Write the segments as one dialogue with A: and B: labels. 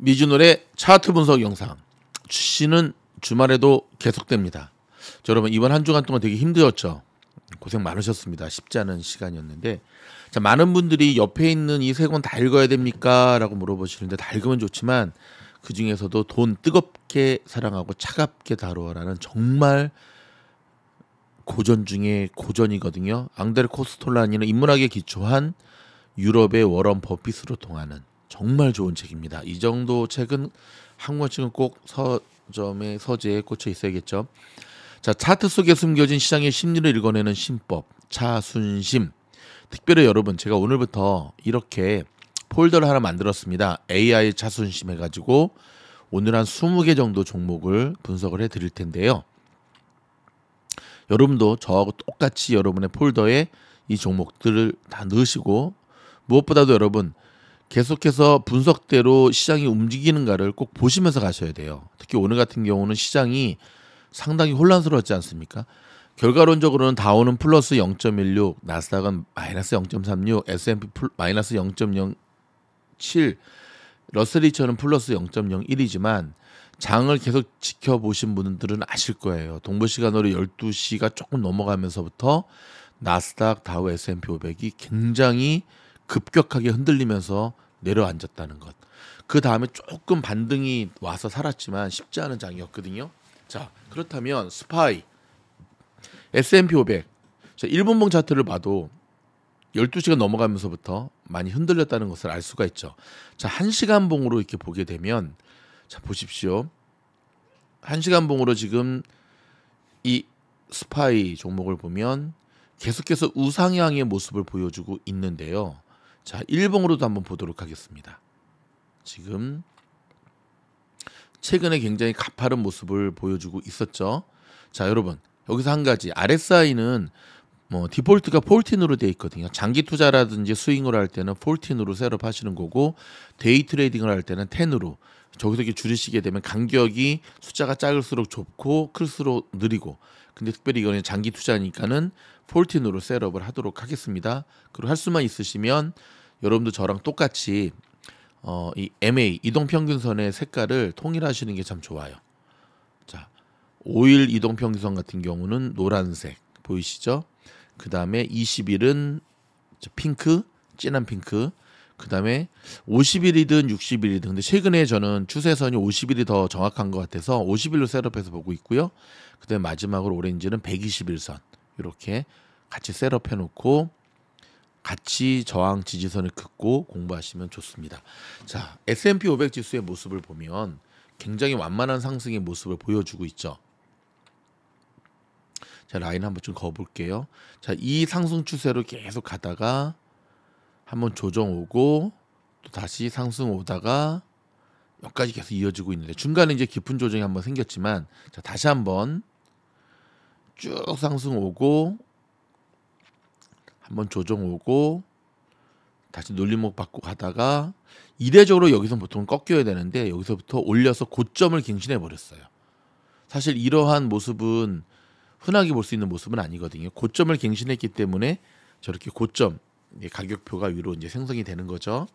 A: 미주노래 차트 분석 영상 주시는 주말에도 계속됩니다. 자, 여러분 이번 한 주간 동안 되게 힘들었죠. 고생 많으셨습니다. 쉽지 않은 시간이었는데 자, 많은 분들이 옆에 있는 이 세 권 다 읽어야 됩니까? 라고 물어보시는데 다 읽으면 좋지만 그 중에서도 돈 뜨겁게 사랑하고 차갑게 다루어라는 정말 고전 중에 고전이거든요. 앙드레 코스톨라니는 인문학에 기초한 유럽의 워런 버핏으로 통하는 정말 좋은 책입니다. 이 정도 책은 한 권씩은 꼭 서점의 서재에 꽂혀 있어야겠죠. 자, 차트 속에 숨겨진 시장의 심리를 읽어내는 심법 차순심. 특별히 여러분 제가 오늘부터 이렇게 폴더를 하나 만들었습니다. AI 차순심 해가지고 오늘 한 20개 정도 종목을 분석을 해드릴 텐데요. 여러분도 저하고 똑같이 여러분의 폴더에 이 종목들을 다 넣으시고 무엇보다도 여러분 계속해서 분석대로 시장이 움직이는가를 꼭 보시면서 가셔야 돼요. 특히 오늘 같은 경우는 시장이 상당히 혼란스러웠지 않습니까? 결과론적으로는 다우는 플러스 0.16, 나스닥은 마이너스 0.36, S&P 마이너스 0.07, 러셀리처는 플러스 0.01이지만 장을 계속 지켜보신 분들은 아실 거예요. 동부시간으로 12시가 조금 넘어가면서부터 나스닥, 다우, S&P 500이 굉장히 급격하게 흔들리면서 내려앉았다는 것. 그 다음에 조금 반등이 와서 살았지만 쉽지 않은 장이었거든요. 자, 그렇다면 스파이, S&P 500, 자, 1분봉 차트를 봐도 12시가 넘어가면서부터 많이 흔들렸다는 것을 알 수가 있죠. 자, 1시간 봉으로 이렇게 보게 되면 자, 보십시오. 1시간 봉으로 지금 이 스파이 종목을 보면 계속해서 우상향의 모습을 보여주고 있는데요. 자, 1봉으로도 한번 보도록 하겠습니다. 지금 최근에 굉장히 가파른 모습을 보여주고 있었죠. 자, 여러분 여기서 한 가지 RSI는 뭐 디폴트가 14으로 되어 있거든요. 장기 투자라든지 스윙을 할 때는 14으로 셋업 하시는 거고 데이 트레이딩을 할 때는 10으로 저기서 이렇게 줄이시게 되면 간격이 숫자가 작을수록 좁고 클수록 느리고 근데 특별히 이거는 장기 투자니까는 14으로 셋업을 하도록 하겠습니다. 그리고 할 수만 있으시면 여러분도 저랑 똑같이 이 MA 이동평균선의 색깔을 통일하시는 게 참 좋아요. 자, 5일 이동평균선 같은 경우는 노란색 보이시죠? 그 다음에 20일은 핑크, 진한 핑크. 그 다음에 50일이든 60일이든 근데 최근에 저는 추세선이 50일이 더 정확한 것 같아서 50일로 셋업해서 보고 있고요. 그 다음에 마지막으로 오렌지는 120일선 이렇게 같이 셋업해 놓고 같이 저항 지지선을 긋고 공부하시면 좋습니다. 자, S&P 500 지수의 모습을 보면 굉장히 완만한 상승의 모습을 보여주고 있죠. 자, 라인 한번 좀 그어볼게요. 자, 이 상승 추세로 계속 가다가 한번 조정 오고 또 다시 상승 오다가 여기까지 계속 이어지고 있는데 중간에 이제 깊은 조정이 한번 생겼지만 자, 다시 한번 쭉 상승 오고 한번 조정 오고 다시 눌림목 받고 가다가 이례적으로 여기서 보통 꺾여야 되는데 여기서부터 올려서 고점을 갱신해 버렸어요. 사실 이러한 모습은 흔하게 볼 수 있는 모습은 아니거든요. 고점을 갱신했기 때문에 저렇게 고점 가격표가 위로 이제 생성이 되는 거죠.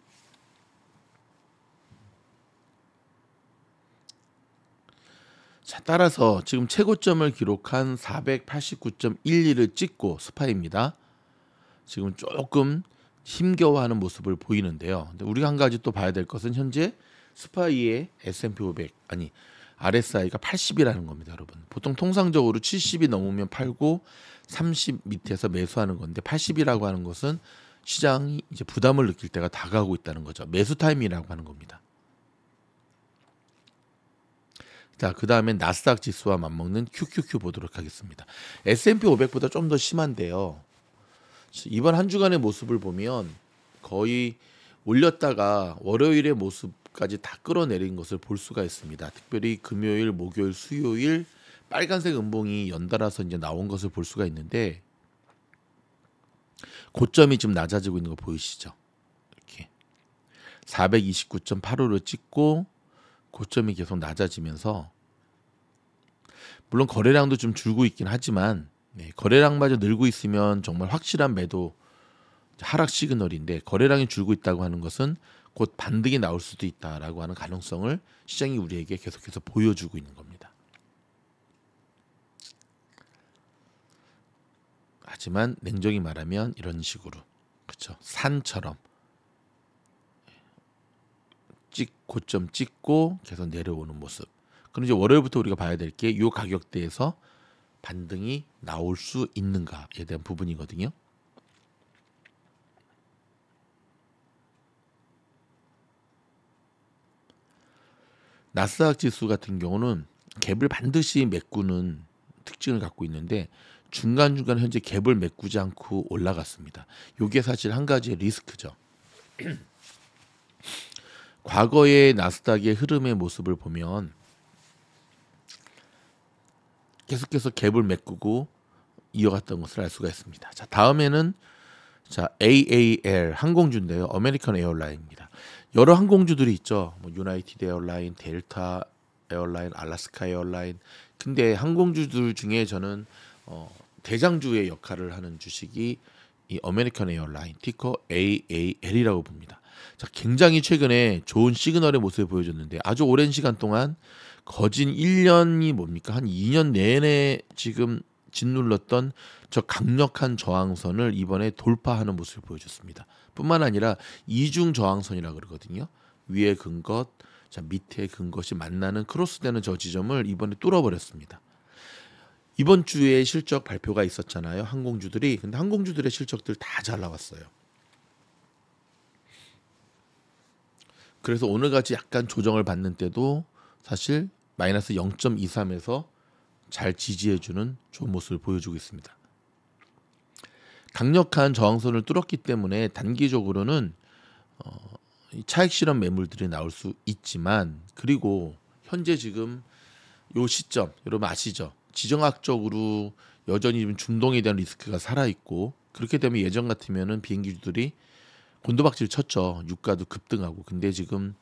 A: 자, 따라서 지금 최고점을 기록한 489.12를 찍고 스파이입니다. 지금 조금 힘겨워하는 모습을 보이는데요. 근데 우리가 한 가지 또 봐야 될 것은 현재 스파이의 S&P 500 아니 RSI가 80이라는 겁니다, 여러분. 보통 통상적으로 70이 넘으면 팔고 30 밑에서 매수하는 건데 80이라고 하는 것은 시장이 이제 부담을 느낄 때가 다가오고 있다는 거죠. 매수 타임이라고 하는 겁니다. 자, 그 다음에 나스닥 지수와 맞먹는 QQQ 보도록 하겠습니다. S&P 500보다 좀 더 심한데요. 이번 한 주간의 모습을 보면 거의 올렸다가 월요일의 모습까지 다 끌어내린 것을 볼 수가 있습니다. 특별히 금요일, 목요일, 수요일 빨간색 음봉이 연달아서 이제 나온 것을 볼 수가 있는데 고점이 지금 낮아지고 있는 거 보이시죠? 이렇게 429.85를 찍고 고점이 계속 낮아지면서 물론 거래량도 좀 줄고 있긴 하지만 거래량마저 늘고 있으면 정말 확실한 매도 하락 시그널인데 거래량이 줄고 있다고 하는 것은 곧 반등이 나올 수도 있다라고 하는 가능성을 시장이 우리에게 계속해서 보여주고 있는 겁니다. 하지만 냉정히 말하면 이런 식으로 그렇죠. 산처럼 고점 찍고 계속 내려오는 모습. 그럼 이제 월요일부터 우리가 봐야 될 게 이 가격대에서 반등이 나올 수 있는가에 대한 부분이거든요. 나스닥 지수 같은 경우는 갭을 반드시 메꾸는 특징을 갖고 있는데 중간중간 현재 갭을 메꾸지 않고 올라갔습니다. 이게 사실 한 가지의 리스크죠. 과거의 나스닥의 흐름의 모습을 보면 계속해서 갭을 메꾸고 이어갔던 것을 알 수가 있습니다. 자, 다음에는 자, AAL 항공주인데요. 아메리칸 에어라인입니다. 여러 항공주들이 있죠. 뭐 유나이티드 에어라인, 델타 에어라인, 알래스카 에어라인. 근데 항공주들 중에 저는 대장주의 역할을 하는 주식이 이 아메리칸 에어라인 티커 AAL이라고 봅니다. 자, 굉장히 최근에 좋은 시그널의 모습을 보여줬는데 아주 오랜 시간 동안 거진 1년이 뭡니까? 한 2년 내내 지금 짓눌렀던 저 강력한 저항선을 이번에 돌파하는 모습을 보여줬습니다. 뿐만 아니라 이중 저항선이라고 그러거든요. 위에 근 것, 자 밑에 근 것이 만나는 크로스되는 저 지점을 이번에 뚫어버렸습니다. 이번 주에 실적 발표가 있었잖아요. 항공주들이. 근데 항공주들의 실적들 다 잘 나왔어요. 그래서 오늘같이 약간 조정을 받는 때도 사실 마이너스 0.23에서 잘 지지해주는 좋은 모습을 보여주고 있습니다. 강력한 저항선을 뚫었기 때문에 단기적으로는 차익 실현 매물들이 나올 수 있지만 그리고 현재 지금 요 시점 여러분 아시죠? 지정학적으로 여전히 좀 중동에 대한 리스크가 살아있고 그렇게 되면 예전 같으면은 비행기주들이 곤두박질 쳤죠. 유가도 급등하고. 근데 지금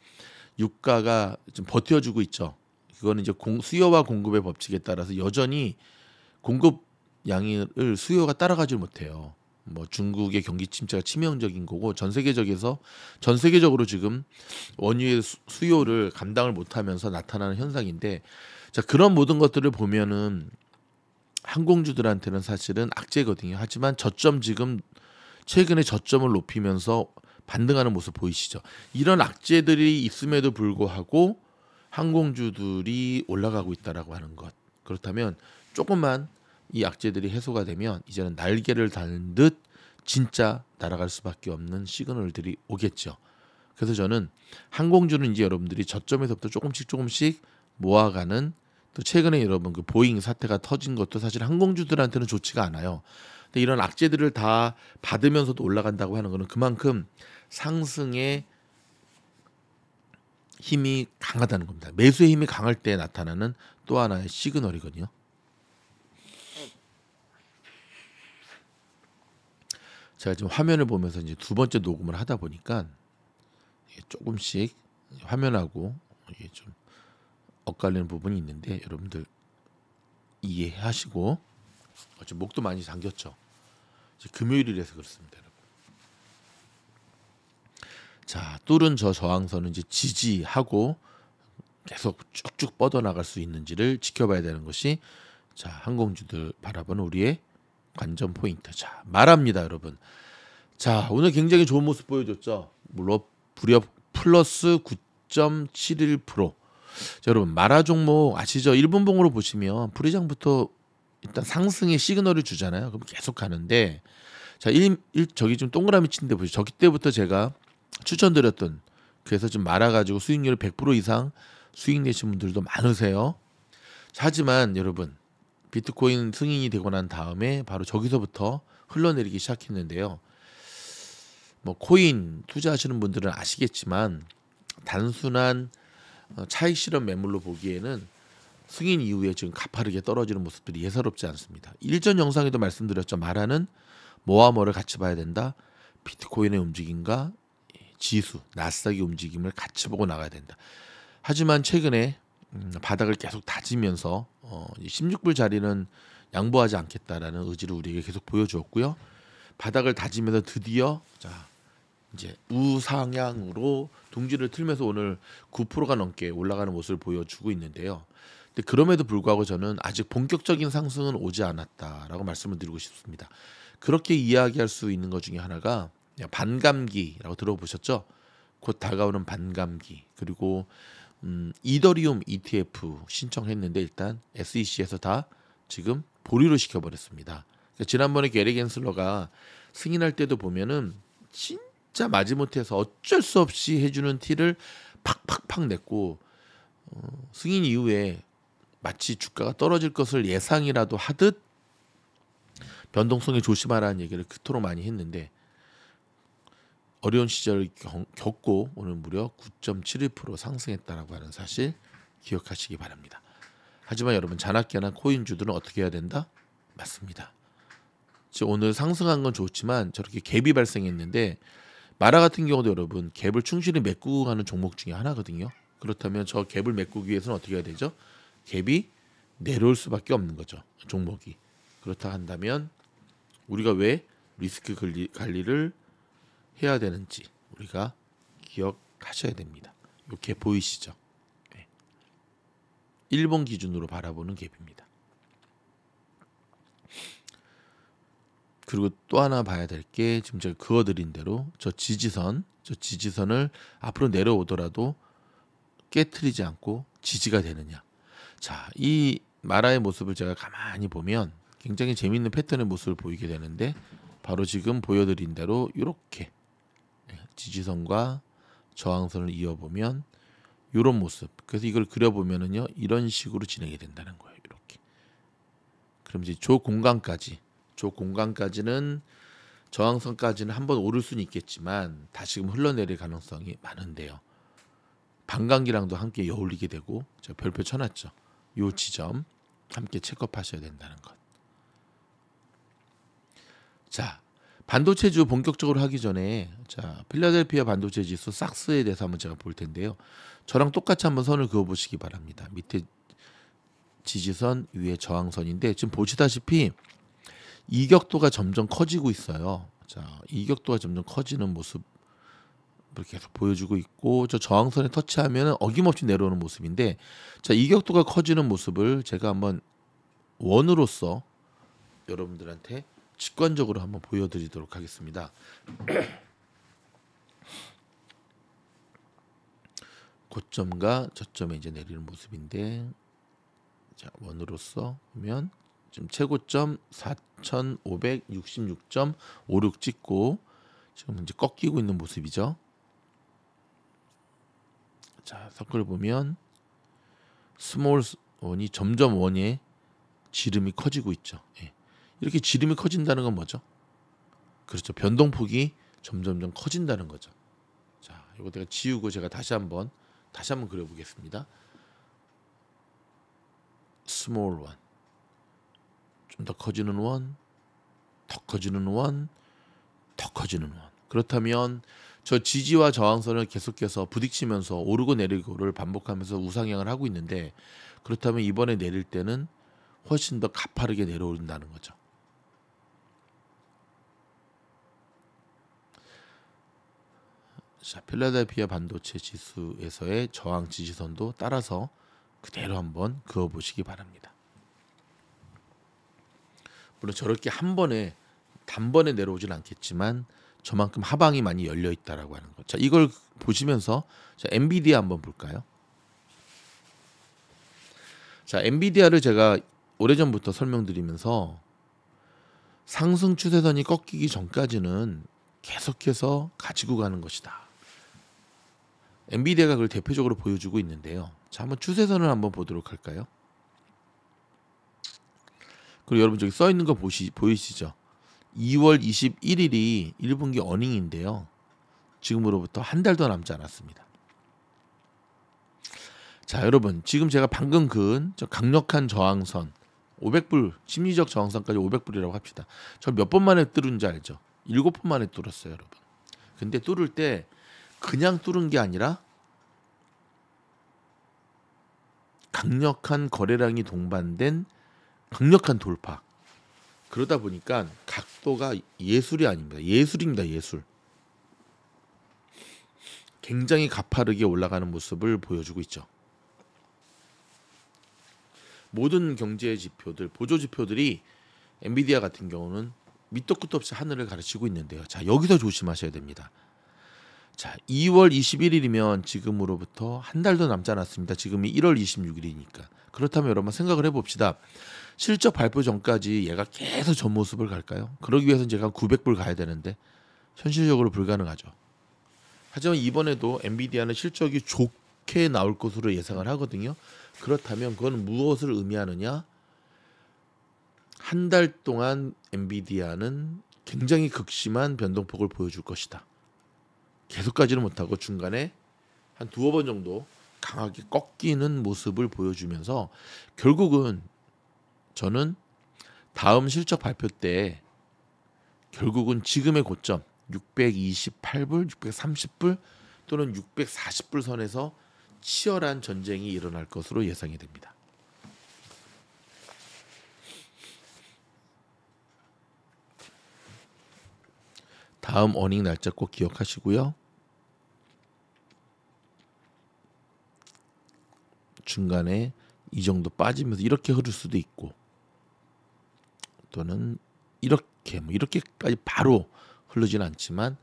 A: 유가가 좀 버텨주고 있죠. 그거는 이제 수요와 공급의 법칙에 따라서 여전히 공급 양을 수요가 따라가지 못해요. 뭐 중국의 경기 침체가 치명적인 거고 전 세계적으로 지금 원유의 수요를 감당을 못하면서 나타나는 현상인데 자 그런 모든 것들을 보면은 항공주들한테는 사실은 악재거든요. 하지만 지금 최근에 저점을 높이면서 반등하는 모습 보이시죠? 이런 악재들이 있음에도 불구하고 항공주들이 올라가고 있다라고 하는 것. 그렇다면 조금만 이 악재들이 해소가 되면 이제는 날개를 달 듯 진짜 날아갈 수밖에 없는 시그널들이 오겠죠. 그래서 저는 항공주는 이제 여러분들이 저점에서부터 조금씩 모아가는 또 최근에 여러분 그 보잉 사태가 터진 것도 사실 항공주들한테는 좋지가 않아요. 근데 이런 악재들을 다 받으면서도 올라간다고 하는 것은 그만큼 상승의 힘이 강하다는 겁니다. 매수의 힘이 강할 때 나타나는 또 하나의 시그널이거든요. 제가 지금 화면을 보면서 이제 두 번째 녹음을 하다 보니까 조금씩 화면하고 이게 좀 엇갈리는 부분이 있는데 여러분들 이해하시고 지금 목도 많이 잠겼죠. 금요일이라서 그렇습니다, 여러분. 자, 뚫은 저 저항선은 이제 지지하고 계속 쭉쭉 뻗어나갈 수 있는지를 지켜봐야 되는 것이 자 항공주들 바라보는 우리의 관전 포인트. 자 말합니다, 여러분. 자 오늘 굉장히 좋은 모습 보여줬죠. 물론 무려 플러스 9.71%. 자, 여러분 마라 종목 아시죠? 1분봉으로 보시면 불의장부터 일단 상승의 시그널을 주잖아요. 그럼 계속 가는데 자 저기 좀 동그라미 친 데 보시죠. 저기 때부터 제가 추천드렸던 그래서 좀 말아가지고 수익률 100% 이상 수익 내신 분들도 많으세요. 하지만 여러분 비트코인 승인이 되고 난 다음에 바로 저기서부터 흘러내리기 시작했는데요. 뭐 코인 투자하시는 분들은 아시겠지만 단순한 차익 실현 매물로 보기에는 승인 이후에 지금 가파르게 떨어지는 모습들이 예사롭지 않습니다. 일전 영상에도 말씀드렸죠. 말하는 뭐와 뭐를 같이 봐야 된다. 비트코인의 움직임과 지수, 나스닥의 움직임을 같이 보고 나가야 된다. 하지만 최근에 바닥을 계속 다지면서 16불 자리는 양보하지 않겠다라는 의지를 우리에게 계속 보여주었고요. 바닥을 다지면서 드디어 자 이제 우상향으로 둥지를 틀면서 오늘 9%가 넘게 올라가는 모습을 보여주고 있는데요. 근데 그럼에도 불구하고 저는 아직 본격적인 상승은 오지 않았다라고 말씀을 드리고 싶습니다. 그렇게 이야기할 수 있는 것 중에 하나가 반감기라고 들어보셨죠? 곧 다가오는 반감기. 그리고 이더리움 ETF 신청했는데 일단 SEC에서 다 지금 보류를 시켜버렸습니다. 그러니까 지난번에 게리 겐슬러가 승인할 때도 보면은 진짜 마지못해서 어쩔 수 없이 해주는 티를 팍팍팍 냈고 승인 이후에 마치 주가가 떨어질 것을 예상이라도 하듯 변동성에 조심하라는 얘기를 그토록 많이 했는데 어려운 시절을 겪고 오늘 무려 9.71% 상승했다라고 하는 사실 기억하시기 바랍니다. 하지만 여러분 잔악기나 코인주들은 어떻게 해야 된다? 맞습니다. 지금 오늘 상승한 건 좋지만 저렇게 갭이 발생했는데 마라 같은 경우도 여러분 갭을 충실히 메꾸고 가는 종목 중에 하나거든요. 그렇다면 저 갭을 메꾸기 위해서는 어떻게 해야 되죠? 갭이 내려올 수밖에 없는 거죠. 종목이. 그렇다 한다면 우리가 왜 리스크 관리를 해야 되는지 우리가 기억하셔야 됩니다. 요 갭 보이시죠? 네. 일본 기준으로 바라보는 갭입니다. 그리고 또 하나 봐야 될 게 지금 제가 그어드린 대로 저 지지선을 앞으로 내려오더라도 깨트리지 않고 지지가 되느냐. 자, 이 마라의 모습을 제가 가만히 보면 굉장히 재미있는 패턴의 모습을 보이게 되는데 바로 지금 보여드린 대로 이렇게 지지선과 저항선을 이어보면 이런 모습. 그래서 이걸 그려보면은요 이런 식으로 진행이 된다는 거예요. 이렇게. 그럼 이제 저 공간까지는 저항선까지는 한번 오를 수는 있겠지만 다시금 흘러내릴 가능성이 많은데요. 반감기랑도 함께 어울리게 되고 제가 별표 쳐놨죠. 요 지점 함께 체크업하셔야 된다는 것. 자, 반도체주 본격적으로 하기 전에 자 필라델피아 반도체 지수 삭스에 대해서 한번 제가 볼 텐데요. 저랑 똑같이 한번 선을 그어보시기 바랍니다. 밑에 지지선 위에 저항선인데 지금 보시다시피 이격도가 점점 커지고 있어요. 자, 이격도가 점점 커지는 모습을 계속 보여주고 있고 저 저항선에 터치하면 어김없이 내려오는 모습인데 자, 이격도가 커지는 모습을 제가 한번 원으로서 여러분들한테 직관적으로 한번 보여드리도록 하겠습니다. 고점과 저점에 이제 내리는 모습인데 자, 원으로서 보면 지금 최고점 4,566.56 찍고 지금 이제 꺾이고 있는 모습이죠. 자, 서클을 보면 스몰 원이 점점 원의 지름이 커지고 있죠. 예. 이렇게 지름이 커진다는 건 뭐죠? 그렇죠. 변동폭이 점점점 커진다는 거죠. 자, 이거 내가 지우고 제가 다시 한번 그려보겠습니다. 스몰 원, 좀 더 커지는 원, 더 커지는 원, 더 커지는 원. 그렇다면 저 지지와 저항선을 계속해서 부딪히면서 오르고 내리고를 반복하면서 우상향을 하고 있는데 그렇다면 이번에 내릴 때는 훨씬 더 가파르게 내려오른다는 거죠. 자, 필라델피아 반도체 지수에서의 저항 지지선도 따라서 그대로 한번 그어보시기 바랍니다. 물론 저렇게 단번에 내려오진 않겠지만 저만큼 하방이 많이 열려 있다라고 하는 거. 자, 이걸 보시면서 자, 엔비디아 한번 볼까요? 자, 엔비디아를 제가 오래전부터 설명드리면서 상승 추세선이 꺾이기 전까지는 계속해서 가지고 가는 것이다. 엔비디아가 그걸 대표적으로 보여주고 있는데요. 자, 한번 추세선을 한번 보도록 할까요? 그리고 여러분 저기 써 있는 거 보이시죠? 2월 21일이 1분기 어닝인데요. 지금으로부터 한 달도 남지 않았습니다. 자, 여러분 지금 제가 방금 그은 저 강력한 저항선 500불 심리적 저항선까지 500불이라고 합시다. 저 몇 번 만에 뚫은지 알죠? 7번 만에 뚫었어요, 여러분. 근데 뚫을 때 그냥 뚫은 게 아니라 강력한 거래량이 동반된 강력한 돌파. 그러다 보니까 각도가 예술이 아닙니다. 예술입니다, 예술. 굉장히 가파르게 올라가는 모습을 보여주고 있죠. 모든 경제 지표들, 보조 지표들이 엔비디아 같은 경우는 밑도 끝도 없이 하늘을 가르치고 있는데요. 자, 여기서 조심하셔야 됩니다. 자, 2월 21일이면 지금으로부터 한 달도 남지 않았습니다. 지금이 1월 26일이니까. 그렇다면 여러분 생각을 해봅시다. 실적 발표 전까지 얘가 계속 전 모습을 갈까요? 그러기 위해서는 제가 900불 가야 되는데 현실적으로 불가능하죠. 하지만 이번에도 엔비디아는 실적이 좋게 나올 것으로 예상을 하거든요. 그렇다면 그건 무엇을 의미하느냐? 한 달 동안 엔비디아는 굉장히 극심한 변동폭을 보여줄 것이다. 계속 가지는 못하고 중간에 한 두어 번 정도 강하게 꺾이는 모습을 보여주면서 결국은 저는 다음 실적 발표 때 결국은 지금의 고점 628불, 630불 또는 640불 선에서 치열한 전쟁이 일어날 것으로 예상이 됩니다. 다음 어닝 날짜 꼭 기억하시고요. 중간에 이 정도 빠지면서 이렇게 흐를 수도 있고 또는 이렇게까지 바로 흐르진 않지만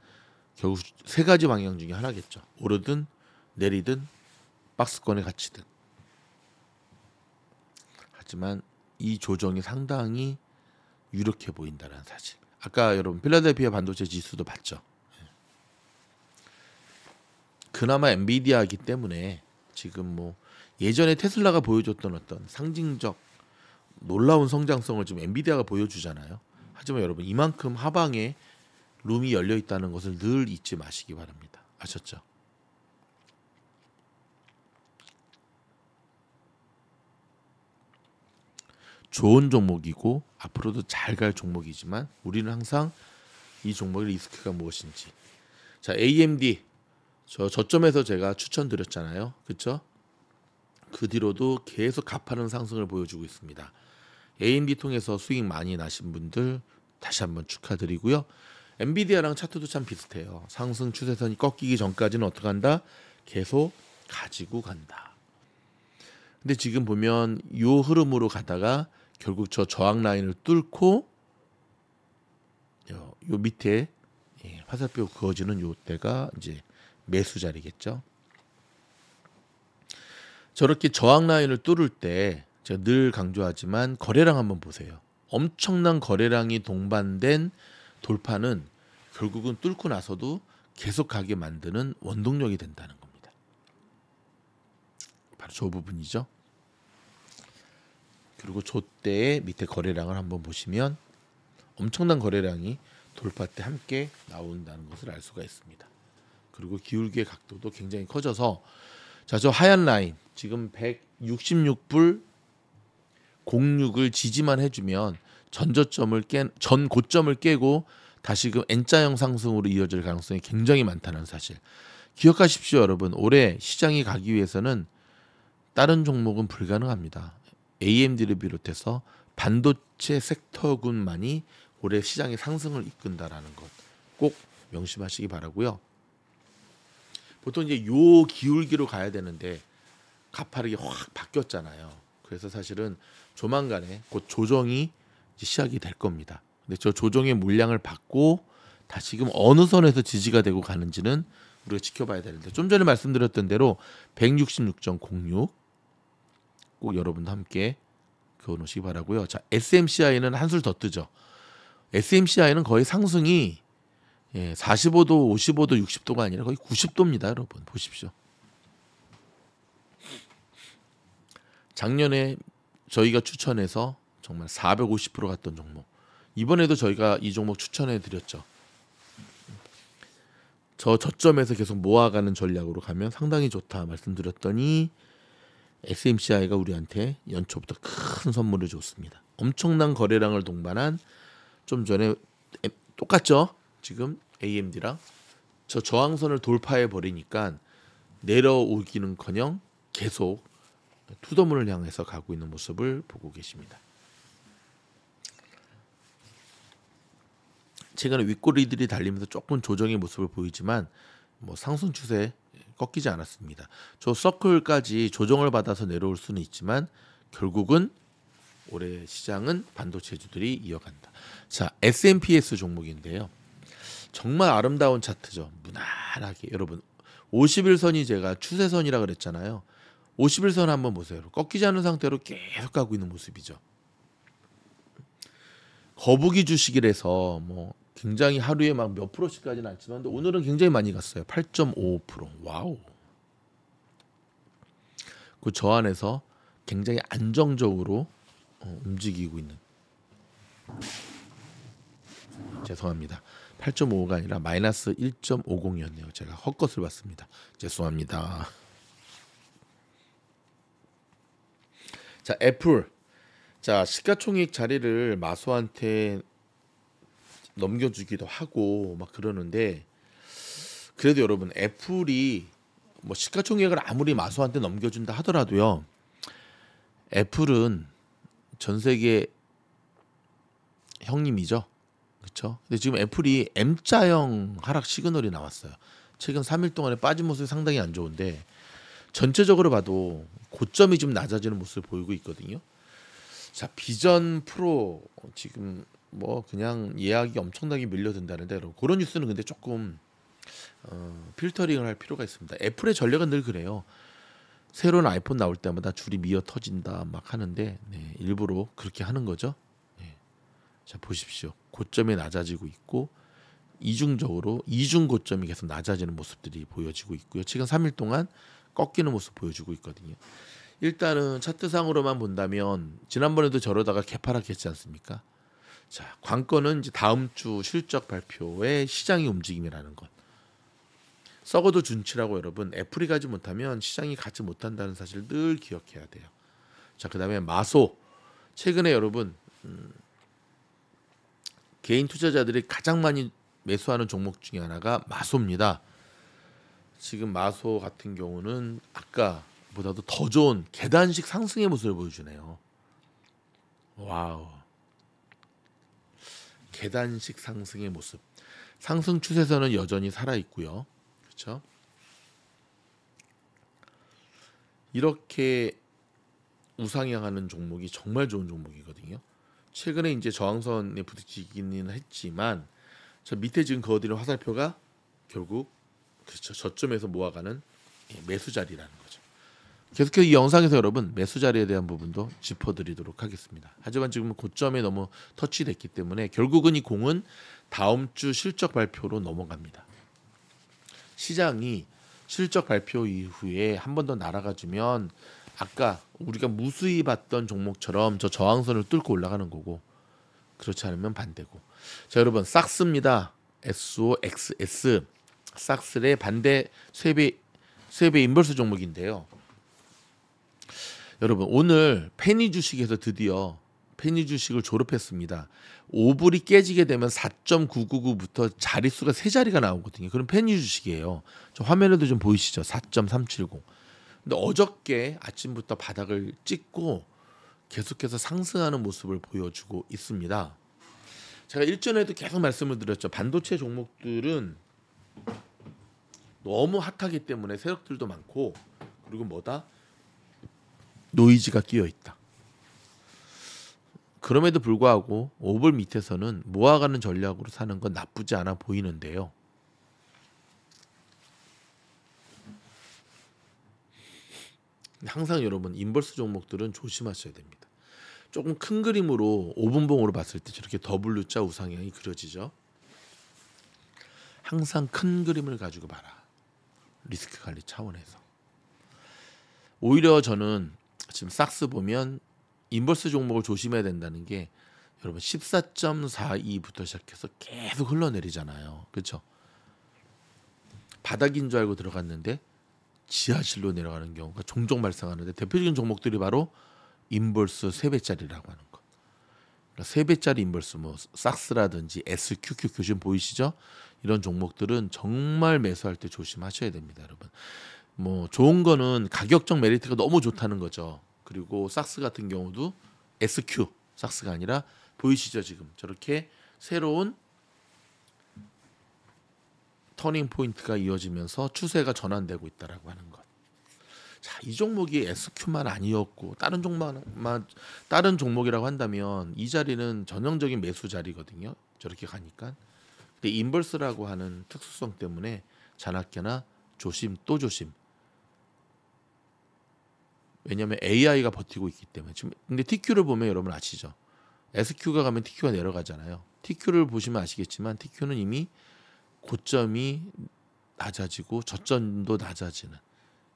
A: 결국 세 가지 방향 중에 하나겠죠. 오르든 내리든 박스권에 갇히든. 하지만 이 조정이 상당히 유력해 보인다는 사실. 아까 여러분 필라델피아 반도체 지수도 봤죠. 그나마 엔비디아이기 때문에 지금 뭐 예전에 테슬라가 보여줬던 어떤 상징적 놀라운 성장성을 지금 엔비디아가 보여주잖아요. 하지만 여러분 이만큼 하방에 룸이 열려 있다는 것을 늘 잊지 마시기 바랍니다. 아셨죠? 좋은 종목이고 앞으로도 잘 갈 종목이지만 우리는 항상 이 종목의 리스크가 무엇인지. 자, AMD 저점에서 제가 추천드렸잖아요. 그렇죠? 그 뒤로도 계속 가파른 상승을 보여주고 있습니다. AMD 통해서 수익 많이 나신 분들 다시 한번 축하드리고요. 엔비디아랑 차트도 참 비슷해요. 상승 추세선이 꺾이기 전까지는 어떻게 한다? 계속 가지고 간다. 근데 지금 보면 요 흐름으로 가다가 결국 저 저항 라인을 뚫고 요 밑에 화살표 그어지는 요 때가 이제 매수 자리겠죠. 저렇게 저항 라인을 뚫을 때 제가 늘 강조하지만 거래량 한번 보세요. 엄청난 거래량이 동반된 돌파는 결국은 뚫고 나서도 계속 가게 만드는 원동력이 된다는 겁니다. 바로 저 부분이죠. 그리고 저 때의 밑에 거래량을 한번 보시면 엄청난 거래량이 돌파 때 함께 나온다는 것을 알 수가 있습니다. 그리고 기울기의 각도도 굉장히 커져서 자, 저 하얀 라인 지금 166불 06을 지지만 해주면 전 고점을 깨고 다시금 N자형 상승으로 이어질 가능성이 굉장히 많다는 사실. 기억하십시오, 여러분. 올해 시장이 가기 위해서는 다른 종목은 불가능합니다. AMD를 비롯해서 반도체 섹터군만이 올해 시장의 상승을 이끈다라는 것 꼭 명심하시기 바라고요. 보통 이제 요 기울기로 가야 되는데 가파르게 확 바뀌었잖아요. 그래서 사실은 조만간에 곧 조정이 이제 시작이 될 겁니다. 근데 저 조정의 물량을 받고 다시금 어느 선에서 지지가 되고 가는지는 우리가 지켜봐야 되는데 좀 전에 말씀드렸던 대로 166.06 꼭 여러분도 함께 그어놓으시기 바라고요. 자, SMCI는 한술 더 뜨죠. SMCI는 거의 상승이 45도, 55도, 60도가 아니라 거의 90도입니다. 여러분 보십시오. 작년에 저희가 추천해서 정말 450% 갔던 종목. 이번에도 저희가 이 종목 추천해 드렸죠. 저 저점에서 계속 모아가는 전략으로 가면 상당히 좋다 말씀드렸더니 SMCI가 우리한테 연초부터 큰 선물을 줬습니다. 엄청난 거래량을 동반한 좀 전에 똑같죠? 지금 AMD랑 저 저항선을 돌파해 버리니까 내려오기는커녕 계속 투더문을 향해서 가고 있는 모습을 보고 계십니다. 최근에 윗꼬리들이 달리면서 조금 조정의 모습을 보이지만 뭐 상승 추세 꺾이지 않았습니다. 저 서클까지 조정을 받아서 내려올 수는 있지만 결국은 올해 시장은 반도체주들이 이어간다. 자, S&PS 종목인데요. 정말 아름다운 차트죠. 무난하게 여러분 50일선이 제가 추세선이라 그랬잖아요. 50일선 한번 보세요. 꺾이지 않은 상태로 계속 가고 있는 모습이죠. 거북이 주식이라서 뭐 굉장히 하루에 막 몇 프로씩까지는 않지만 오늘은 굉장히 많이 갔어요. 8.55%. 와우. 그 저 안에서 굉장히 안정적으로 움직이고 있는. 죄송합니다. 8.55가 아니라 마이너스 1.50이었네요. 제가 헛것을 봤습니다. 죄송합니다. 자, 애플. 자, 시가총액 자리를 마소한테 넘겨주기도 하고 막 그러는데 그래도 여러분 애플이 뭐 시가총액을 아무리 마소한테 넘겨준다 하더라도요. 애플은 전 세계 형님이죠. 그렇죠? 근데 지금 애플이 M자형 하락 시그널이 나왔어요. 최근 3일 동안에 빠진 모습이 상당히 안 좋은데 전체적으로 봐도 고점이 좀 낮아지는 모습을 보이고 있거든요. 자, 비전 프로 지금 뭐 그냥 예약이 엄청나게 밀려든다는데 여러분 그런 뉴스는 근데 조금 필터링을 할 필요가 있습니다. 애플의 전략은 늘 그래요. 새로운 아이폰 나올 때마다 줄이 미어 터진다 막 하는데 네, 일부러 그렇게 하는 거죠. 네. 자, 보십시오. 고점이 낮아지고 있고 이중적으로 이중 고점이 계속 낮아지는 모습들이 보여지고 있고요. 최근 3일 동안 꺾이는 모습 보여주고 있거든요. 일단은 차트상으로만 본다면 지난번에도 저러다가 개파락했지 않습니까? 자, 관건은 이제 다음 주 실적 발표의 시장의 움직임이라는 것. 썩어도 준치라고 여러분 애플이 가지 못하면 시장이 가지 못한다는 사실 늘 기억해야 돼요. 자, 그다음에 마소. 최근에 여러분 개인 투자자들이 가장 많이 매수하는 종목 중에 하나가 마소입니다. 지금 마소 같은 경우는 아까보다도 더 좋은 계단식 상승의 모습을 보여주네요. 와우. 계단식 상승의 모습. 상승 추세선은 여전히 살아 있고요. 그렇죠? 이렇게 우상향하는 종목이 정말 좋은 종목이거든요. 최근에 이제 저항선에 부딪히기는 했지만 저 밑에 지금 그어드린 화살표가 결국 그렇죠. 저점에서 모아가는 매수 자리라는 거죠. 계속해서 이 영상에서 여러분 매수 자리에 대한 부분도 짚어드리도록 하겠습니다. 하지만 지금 고점에 너무 터치됐기 때문에 결국은 이 공은 다음 주 실적 발표로 넘어갑니다. 시장이 실적 발표 이후에 한 번 더 날아가주면 아까 우리가 무수히 봤던 종목처럼 저 저항선을 뚫고 올라가는 거고 그렇지 않으면 반대고. 자, 여러분 삭스입니다. SOXS 삭스의 반대 쇠배 인버스 종목인데요. 여러분 오늘 페니 주식에서 드디어 페니 주식을 졸업했습니다. 5불이 깨지게 되면 4.999부터 자릿수가 세 자리가 나오거든요. 그럼 페니 주식이에요. 저 화면에도 좀 보이시죠? 4.370. 근데 어저께 아침부터 바닥을 찍고 계속해서 상승하는 모습을 보여주고 있습니다. 제가 일전에도 계속 말씀을 드렸죠. 반도체 종목들은 너무 핫하기 때문에 세력들도 많고 그리고 뭐다? 노이즈가 끼어 있다. 그럼에도 불구하고 5불 밑에서는 모아가는 전략으로 사는 건 나쁘지 않아 보이는데요. 항상 여러분 인버스 종목들은 조심하셔야 됩니다. 조금 큰 그림으로 5분봉으로 봤을 때 저렇게 W자 우상향이 그려지죠. 항상 큰 그림을 가지고 봐라. 리스크 관리 차원에서. 오히려 저는 지금 삭스 보면 인버스 종목을 조심해야 된다는 게 여러분 14.42부터 시작해서 계속 흘러내리잖아요. 그렇죠? 바닥인 줄 알고 들어갔는데 지하실로 내려가는 경우가 종종 발생하는데 대표적인 종목들이 바로 인버스 3배짜리라고 하는 거. 그러니까 3배짜리 인버스 뭐 삭스라든지 SQQQ 지금 보이시죠? 이런 종목들은 정말 매수할 때 조심하셔야 됩니다, 여러분. 뭐 좋은 거는 가격적 메리트가 너무 좋다는 거죠. 그리고 삭스 같은 경우도 SQ 삭스가 아니라 보이시죠? 지금 저렇게 새로운 터닝 포인트가 이어지면서 추세가 전환되고 있다라고 하는 것. 자, 이 종목이 SQ만 아니었고 다른 종목이라고 한다면 이 자리는 전형적인 매수 자리거든요. 저렇게 가니까. 근데 인버스라고 하는 특수성 때문에 자나깨나 조심 또 조심. 왜냐하면 AI가 버티고 있기 때문에. 지금 근데 TQ를 보면 여러분 아시죠? SQ가 가면 TQ가 내려가잖아요. TQ를 보시면 아시겠지만 TQ는 이미 고점이 낮아지고 저점도 낮아지는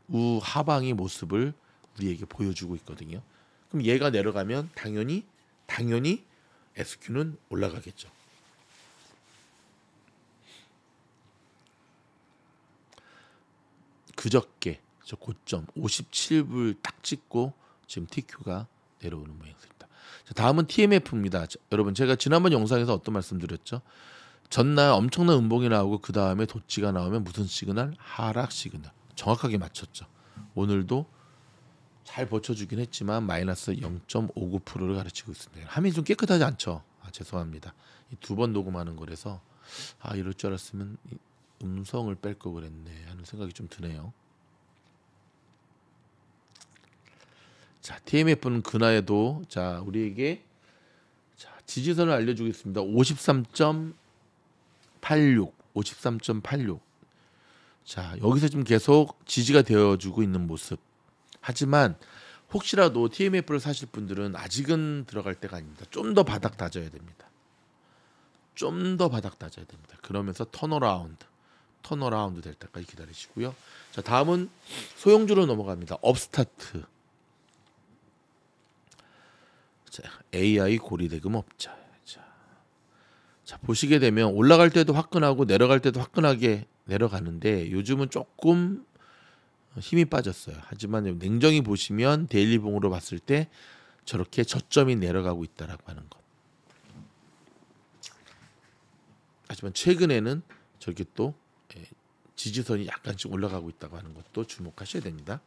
A: 우하방의 모습을 우리에게 보여주고 있거든요. 그럼 얘가 내려가면 당연히 SQ는 올라가겠죠. 그저께 저 고점 57불 딱 찍고 지금 TQ가 내려오는 모양입니다. 자, 다음은 TMF입니다. 자, 여러분 제가 지난번 영상에서 어떤 말씀드렸죠? 전날 엄청난 음봉이 나오고 그 다음에 도치가 나오면 무슨 시그널? 하락 시그널. 정확하게 맞췄죠. 오늘도 잘 버텨주긴 했지만 마이너스 0.59%를 가르치고 있습니다. 화면이 좀 깨끗하지 않죠? 죄송합니다. 두 번 녹음하는 거라서 이럴 줄 알았으면 음성을 뺄 거 그랬네 하는 생각이 좀 드네요. 자, TMF는 근하에도 자 우리에게 지지선을 알려주겠습니다. 53.86. 자, 여기서 지금 계속 지지가 되어주고 있는 모습. 하지만 혹시라도 TMF를 사실 분들은 아직은 들어갈 때가 아닙니다. 좀 더 바닥 다져야 됩니다. 그러면서 턴어라운드 될 때까지 기다리시고요. 자, 다음은 소형주로 넘어갑니다. 업스타트. 자, AI 고리대금 업자. 자, 보시게 되면 올라갈 때도 화끈하고 내려갈 때도 화끈하게 내려가는데 요즘은 조금 힘이 빠졌어요. 하지만 냉정히 보시면 데일리봉으로 봤을 때 저렇게 저점이 내려가고 있다라고 하는 것. 하지만 최근에는 저렇게 또 지지선이 약간씩 올라가고 있다고 하는 것도 주목하셔야 됩니다.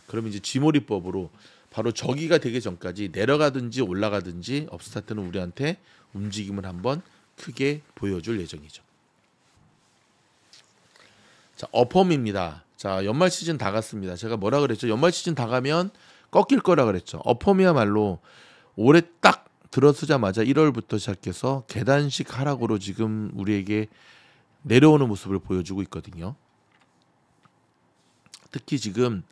A: 그러면 이제 쥐몰이법으로 바로 저기가 되기 전까지 내려가든지 올라가든지 업스타트는 우리한테 움직임을 한번 크게 보여줄 예정이죠. 자, 어펌입니다. 자, 연말 시즌 다 갔습니다. 제가 뭐라 그랬죠? 연말 시즌 다 가면 꺾일 거라 그랬죠. 어펌이야말로 올해 딱 들어서자마자 1월부터 시작해서 계단식 하락으로 지금 우리에게 내려오는 모습을 보여주고 있거든요. 특히 지금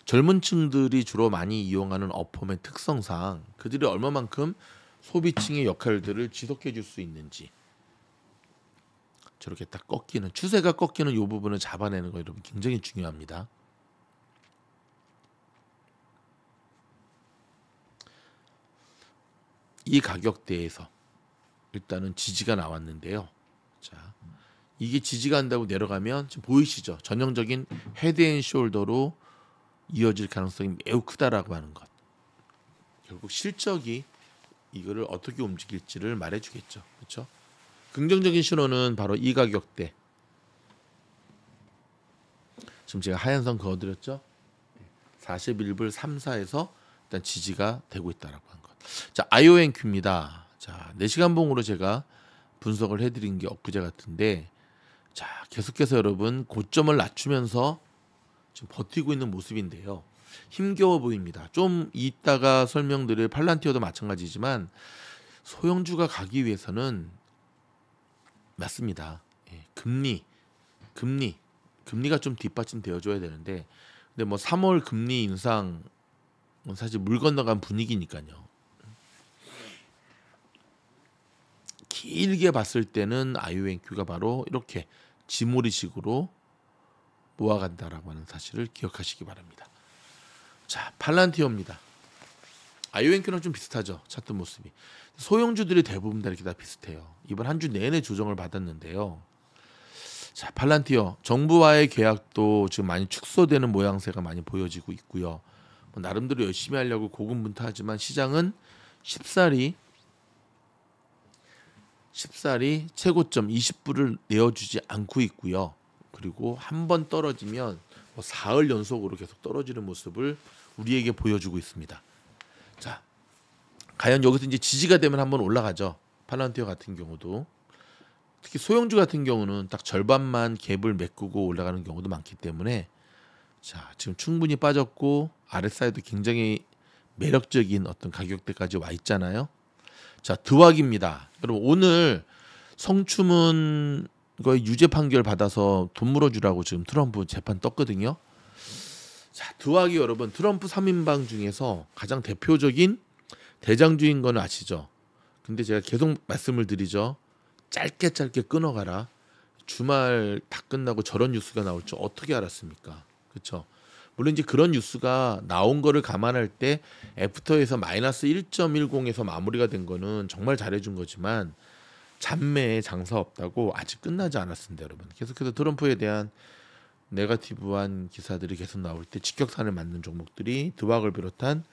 A: 젊은 층들이 주로 많이 이용하는 어펌의 특성상 그들이 얼마만큼 소비층의 역할들을 지속해 줄 수 있는지 저렇게 딱 꺾이는 추세가 꺾이는 이 부분을 잡아내는 거 여러분 굉장히 중요합니다. 이 가격대에서 일단은 지지가 나왔는데요. 자, 이게 지지가 한다고 내려가면 지금 보이시죠? 전형적인 헤드앤숄더로 이어질 가능성이 매우 크다라고 하는 것. 결국 실적이 이거를 어떻게 움직일지를 말해주겠죠. 그렇죠? 긍정적인 신호는 바로 이 가격대. 지금 제가 하얀 선 그어드렸죠? 41불 34에서 일단 지지가 되고 있다라고 한 것. 자, IONQ입니다. 자, 4시간 봉으로 제가 분석을 해드린 게 엊그제 같은데, 자, 계속해서 여러분 고점을 낮추면서 지금 버티고 있는 모습인데요. 힘겨워 보입니다. 좀 이따가 설명드릴 팔란티어도 마찬가지지만 소형주가 가기 위해서는 맞습니다. 금리가 좀 뒷받침되어줘야 되는데, 근데 뭐 3월 금리 인상 사실 물 건너간 분위기니까요. 길게 봤을 때는 IONQ가 바로 이렇게 지모리식으로 모아간다라고 하는 사실을 기억하시기 바랍니다. 자, 팔란티어입니다. IONQ랑 좀 비슷하죠. 차트 모습이. 소형주들이 대부분 다 이렇게 다 비슷해요. 이번 한 주 내내 조정을 받았는데요. 자, 팔란티어 정부와의 계약도 지금 많이 축소되는 모양새가 많이 보여지고 있고요. 뭐 나름대로 열심히 하려고 고군분투하지만 시장은 쉽사리 최고점 20불을 내어주지 않고 있고요. 그리고 한 번 떨어지면 뭐 사흘 연속으로 계속 떨어지는 모습을 우리에게 보여주고 있습니다. 자, 과연 여기서 이제 지지가 되면 한번 올라가죠. 팔란티어 같은 경우도 특히 소형주 같은 경우는 딱 절반만 갭을 메꾸고 올라가는 경우도 많기 때문에 자, 지금 충분히 빠졌고 RSI도 굉장히 매력적인 어떤 가격대까지 와 있잖아요. 자, 드왁입니다. 여러분 오늘 성추문 거의 유죄 판결 받아서 돈 물어주라고 지금 트럼프 재판 떴거든요. 자, 드왁이 여러분 트럼프 3인방 중에서 가장 대표적인 대장주인 건 아시죠? 근데 제가 계속 말씀을 드리죠. 짧게 끊어가라. 주말 다 끝나고 저런 뉴스가 나올 줄 어떻게 알았습니까? 그렇죠? 물론 이제 그런 뉴스가 나온 거를 감안할 때 애프터에서 마이너스 1.10에서 마무리가 된 거는 정말 잘해준 거지만 잔매에 장사 없다고 아직 끝나지 않았습니다, 여러분. 계속해서 트럼프에 대한 네거티브한 기사들이 계속 나올 때 직격탄을 맞는 종목들이 드왁을 비롯한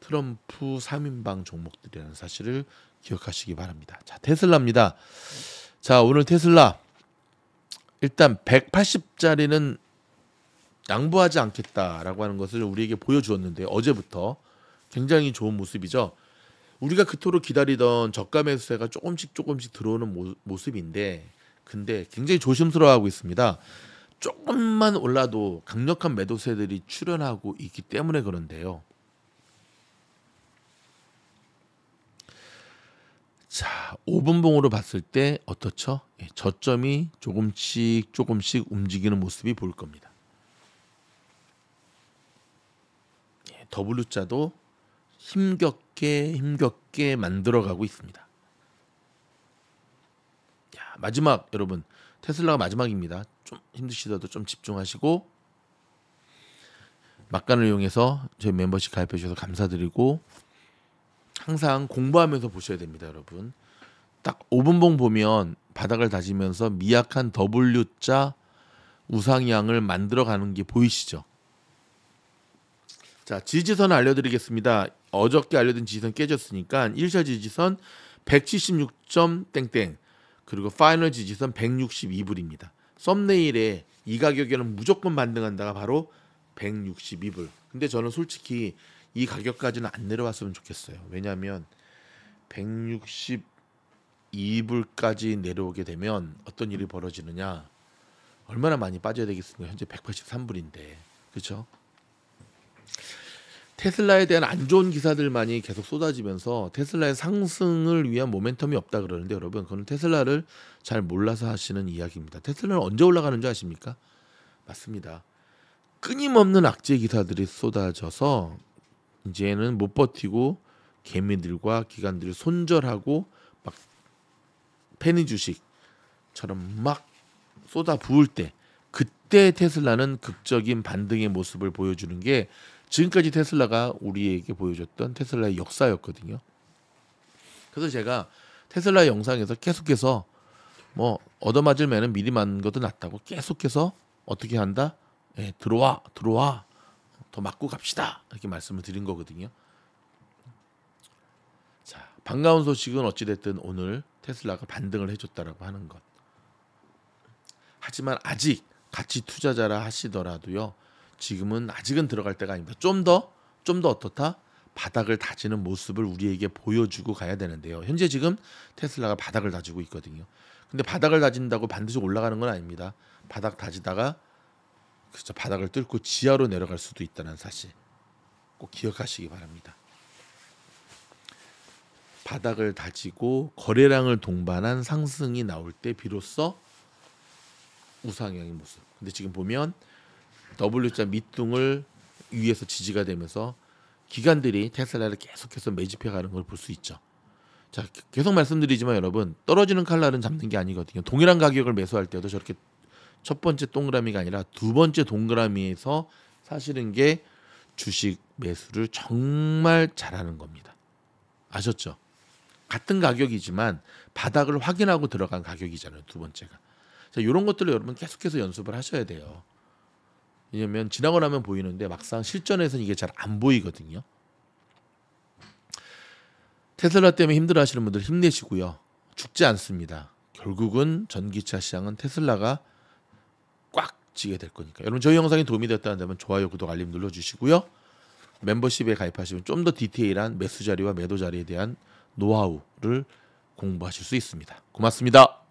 A: 트럼프 3인방 종목들이라는 사실을 기억하시기 바랍니다. 자, 테슬라입니다. 자, 오늘 테슬라 일단 180짜리는 양보하지 않겠다라고 하는 것을 우리에게 보여주었는데 어제부터 굉장히 좋은 모습이죠. 우리가 그토록 기다리던 저가 매수세가 조금씩 들어오는 모습인데 근데 굉장히 조심스러워하고 있습니다. 조금만 올라도 강력한 매도세들이 출현하고 있기 때문에 그런데요. 자, 5분봉으로 봤을 때 어떻죠? 예, 저점이 조금씩 움직이는 모습이 보일 겁니다. 예, W자도 힘겹게 만들어가고 있습니다. 야, 마지막 여러분 테슬라가 마지막입니다. 좀 힘드시더라도 좀 집중하시고 막간을 이용해서 저희 멤버십 가입해 주셔서 감사드리고 항상 공부하면서 보셔야 됩니다, 여러분. 딱 5분봉 보면 바닥을 다지면서 미약한 W자 우상향을 만들어가는 게 보이시죠? 자, 지지선 알려드리겠습니다. 어저께 알려드린 지지선 깨졌으니까 1차 지지선 176점 땡땡 그리고 파이널 지지선 162불입니다. 썸네일에 이 가격에는 무조건 반등한다가 바로 162불. 근데 저는 솔직히 이 가격까지는 안 내려왔으면 좋겠어요. 왜냐하면 162불까지 내려오게 되면 어떤 일이 벌어지느냐. 얼마나 많이 빠져야 되겠습니까? 현재 183불인데. 그렇죠? 테슬라에 대한 안 좋은 기사들만이 계속 쏟아지면서 테슬라의 상승을 위한 모멘텀이 없다 그러는데 여러분 그건 테슬라를 잘 몰라서 하시는 이야기입니다. 테슬라는 언제 올라가는 줄 아십니까? 맞습니다. 끊임없는 악재 기사들이 쏟아져서 이제는 못 버티고 개미들과 기관들을 손절하고 막 페니 주식처럼 막 쏟아 부을 때 그때 테슬라는 극적인 반등의 모습을 보여주는 게 지금까지 테슬라가 우리에게 보여줬던 테슬라의 역사였거든요. 그래서 제가 테슬라 영상에서 계속해서 뭐 얻어맞을 매는 미리 맞는 것도 낫다고 계속해서 어떻게 한다? 예, 들어와 더 맞고 갑시다 이렇게 말씀을 드린 거거든요. 자, 반가운 소식은 어찌됐든 오늘 테슬라가 반등을 해줬다라고 하는 것. 하지만 아직 가치 투자자라 하시더라도요. 지금은 아직은 들어갈 때가 아닙니다. 좀 더 어떻다? 바닥을 다지는 모습을 우리에게 보여주고 가야 되는데요. 현재 지금 테슬라가 바닥을 다지고 있거든요. 근데 바닥을 다진다고 반드시 올라가는 건 아닙니다. 바닥 다지다가 그렇죠. 바닥을 뚫고 지하로 내려갈 수도 있다는 사실 꼭 기억하시기 바랍니다. 바닥을 다지고 거래량을 동반한 상승이 나올 때 비로소 우상향의 모습. 근데 지금 보면 W자 밑둥을 위에서 지지가 되면서 기관들이 테슬라를 계속해서 매집해 가는 걸 볼 수 있죠. 자, 계속 말씀드리지만 여러분 떨어지는 칼날은 잡는 게 아니거든요. 동일한 가격을 매수할 때도 저렇게 첫 번째 동그라미가 아니라 두 번째 동그라미에서 사실은 게 주식 매수를 정말 잘하는 겁니다. 아셨죠? 같은 가격이지만 바닥을 확인하고 들어간 가격이잖아요. 두 번째가. 자, 이런 것들을 여러분 계속해서 연습을 하셔야 돼요. 왜냐면 지나고 나면 보이는데 막상 실전에서는 이게 잘 안 보이거든요. 테슬라 때문에 힘들어하시는 분들 힘내시고요. 죽지 않습니다. 결국은 전기차 시장은 테슬라가 꽉 쥐게 될 거니까. 여러분 저희 영상이 도움이 됐다면 좋아요, 구독, 알림 눌러주시고요. 멤버십에 가입하시면 좀 더 디테일한 매수 자리와 매도 자리에 대한 노하우를 공부하실 수 있습니다. 고맙습니다.